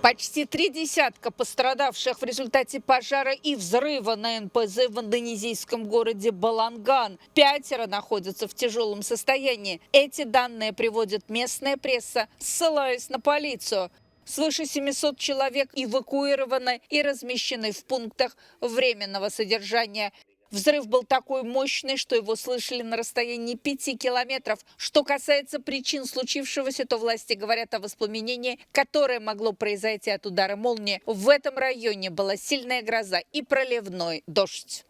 Почти 30 пострадавших в результате пожара и взрыва на НПЗ в индонезийском городе Баланган. 5 находятся в тяжелом состоянии. Эти данные приводит местная пресса, ссылаясь на полицию. Свыше 700 человек эвакуированы и размещены в пунктах временного содержания. Взрыв был такой мощный, что его слышали на расстоянии 5 километров. Что касается причин случившегося, то власти говорят о воспламенении, которое могло произойти от удара молнии. В этом районе была сильная гроза и проливной дождь.